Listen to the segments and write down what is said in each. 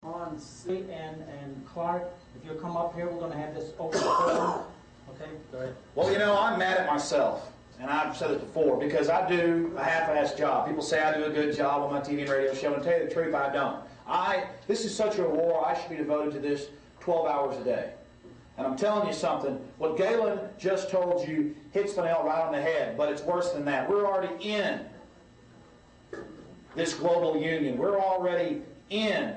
on C and Clark. If you'll come up here, we're going to have this open forum. Okay, go ahead. Well, you know, I'm mad at myself, and I've said it before, because I do a half-assed job. People say I do a good job on my TV and radio show, and to tell you the truth, I don't. This is such a war, I should be devoted to this 12 hours a day. And I'm telling you something, what Galen just told you hits the nail right on the head, but it's worse than that. We're already in this global union. We're already in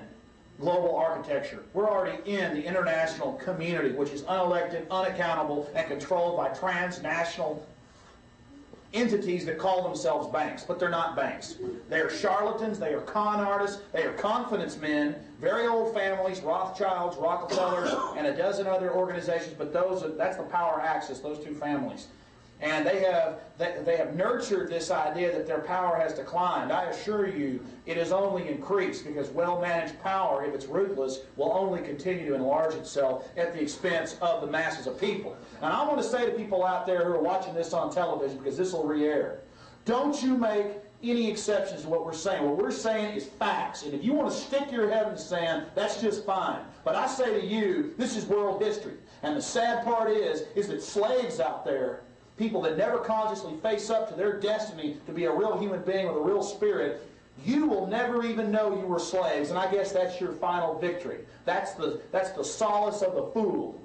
global architecture. We're already in the international community, which is unelected, unaccountable, and controlled by transnational entities that call themselves banks, but they're not banks. They are charlatans, they are con artists, they are confidence men, very old families, Rothschilds, Rockefellers, and a dozen other organizations, but that's the power axis, those two families. And they have nurtured this idea that their power has declined. I assure you, it has only increased, because well-managed power, if it's ruthless, will only continue to enlarge itself at the expense of the masses of people. And I want to say to people out there who are watching this on television, because this will re-air, don't you make any exceptions to what we're saying. What we're saying is facts. And if you want to stick your head in the sand, that's just fine. But I say to you, this is world history. And the sad part is that slaves out there, people that never consciously face up to their destiny to be a real human being with a real spirit, you will never even know you were slaves, and I guess that's your final victory. That's the solace of the fool.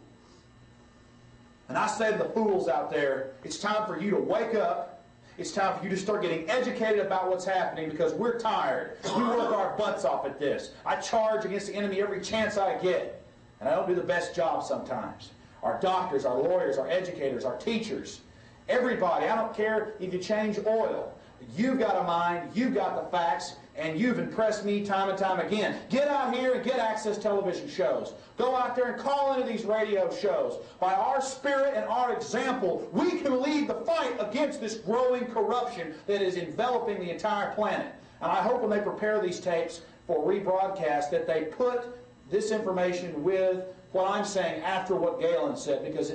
And I say to the fools out there, it's time for you to wake up. It's time for you to start getting educated about what's happening, because we're tired. We work our butts off at this. I charge against the enemy every chance I get, and I don't do the best job sometimes. Our doctors, our lawyers, our educators, our teachers, everybody, I don't care if you change oil. You've got a mind, you've got the facts, and you've impressed me time and time again. Get out here and get access television shows. Go out there and call into these radio shows. By our spirit and our example, we can lead the fight against this growing corruption that is enveloping the entire planet. And I hope when they prepare these tapes for rebroadcast that they put this information with what I'm saying after what Galen said, because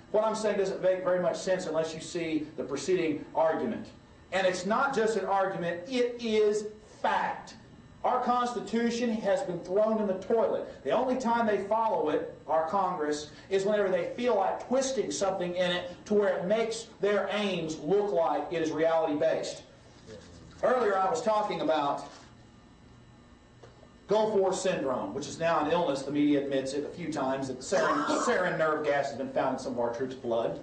what I'm saying doesn't make very much sense unless you see the preceding argument. And it's not just an argument, it is fact. Our Constitution has been thrown in the toilet. The only time they follow it, our Congress, is whenever they feel like twisting something in it to where it makes their aims look like it is reality-based. Earlier I was talking about Gulf War syndrome, which is now an illness. The media admits it a few times, that sarin nerve gas has been found in some of our troops' blood.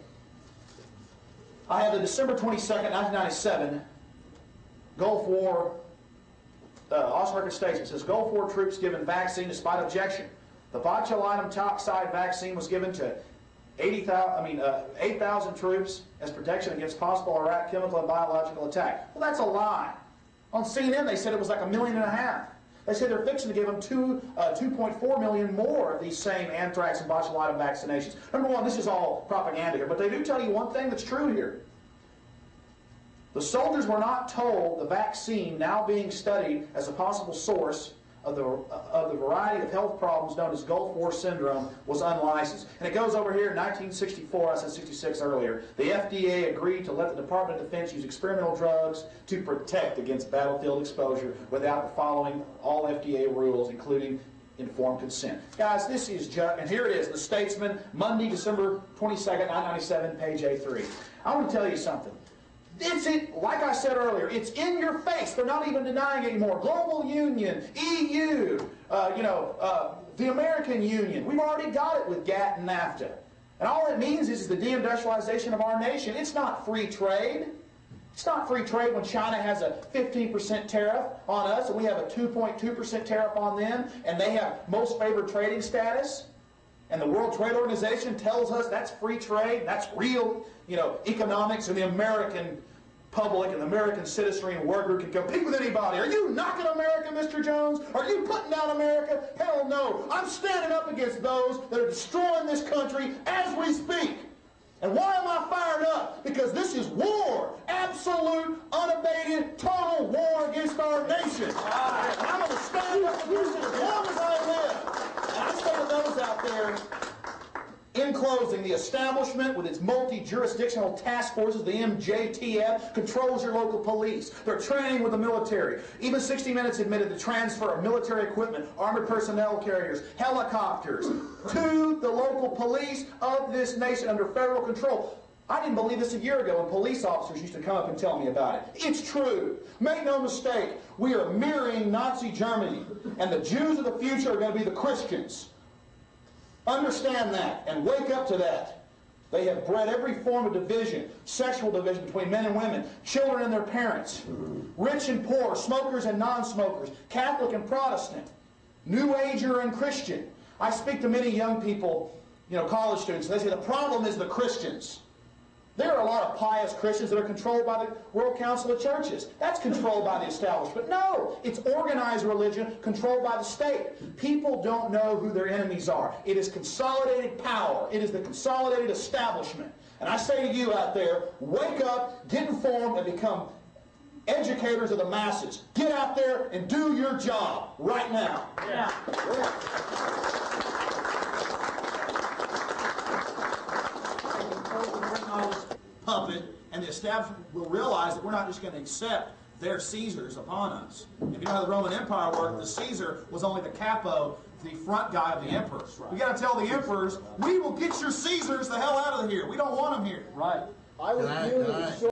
I have the December 22nd, 1997 Gulf War Oscar statement. It says, Gulf War troops given vaccine despite objection. The botulinum toxide vaccine was given to 8,000 troops as protection against possible Iraq chemical and biological attack. Well, that's a lie. On CNN, they said it was like 1.5 million. They say they're fixing to give them 2.4 million more of these same anthrax and botulinum vaccinations. Number one, this is all propaganda here, but they do tell you one thing that's true here. The soldiers were not told the vaccine now being studied as a possible source of the variety of health problems known as Gulf War syndrome was unlicensed. And it goes over here in 1964, I said 66 earlier, the FDA agreed to let the Department of Defense use experimental drugs to protect against battlefield exposure without following all FDA rules, including informed consent. Guys, this is just, and here it is, The Statesman, Monday, December 22nd, 1997, page A3. I want to tell you something. Like I said earlier, it's in your face. They're not even denying it anymore. Global Union, EU, the American Union. We've already got it with GATT and NAFTA. And all it means is the deindustrialization of our nation. It's not free trade. It's not free trade when China has a 15% tariff on us and we have a 2.2% tariff on them, and they have most favored trading status. And the World Trade Organization tells us that's free trade, that's real, economics, and the American public and the American citizenry and worker can compete with anybody. Are you knocking America, Mr. Jones? Are you putting down America? Hell no. I'm standing up against those that are destroying this country as we speak. And why am I fired up? Because this is war. Absolute, unabated, total war against our nation. And I'm going to stand up against it as long as I live. And I say to those out there, in In closing, the establishment with its multi-jurisdictional task forces, the MJTF, controls your local police. They're training with the military. Even 60 Minutes admitted the transfer of military equipment, armored personnel carriers, helicopters to the local police of this nation under federal control. I didn't believe this a year ago when police officers used to come up and tell me about it. It's true. Make no mistake, we are mirroring Nazi Germany, and the Jews of the future are going to be the Christians. Understand that and wake up to that. They have bred every form of division, sexual division between men and women, children and their parents, rich and poor, smokers and non-smokers, Catholic and Protestant, New Ager and Christian. I speak to many young people, college students, and they say the problem is the Christians. There are a lot of pious Christians that are controlled by the World Council of Churches. That's controlled by the establishment. No, it's organized religion controlled by the state. People don't know who their enemies are. It is consolidated power. It is the consolidated establishment. And I say to you out there, wake up, get informed, and become educators of the masses. Get out there and do your job right now. Yeah. Puppet, and the establishment will realize that we're not just going to accept their Caesars upon us. If you know how the Roman Empire worked, the Caesar was only the capo, the front guy of the emperor. We got to tell the emperors, we will get your Caesars the hell out of here. We don't want them here. Right. I was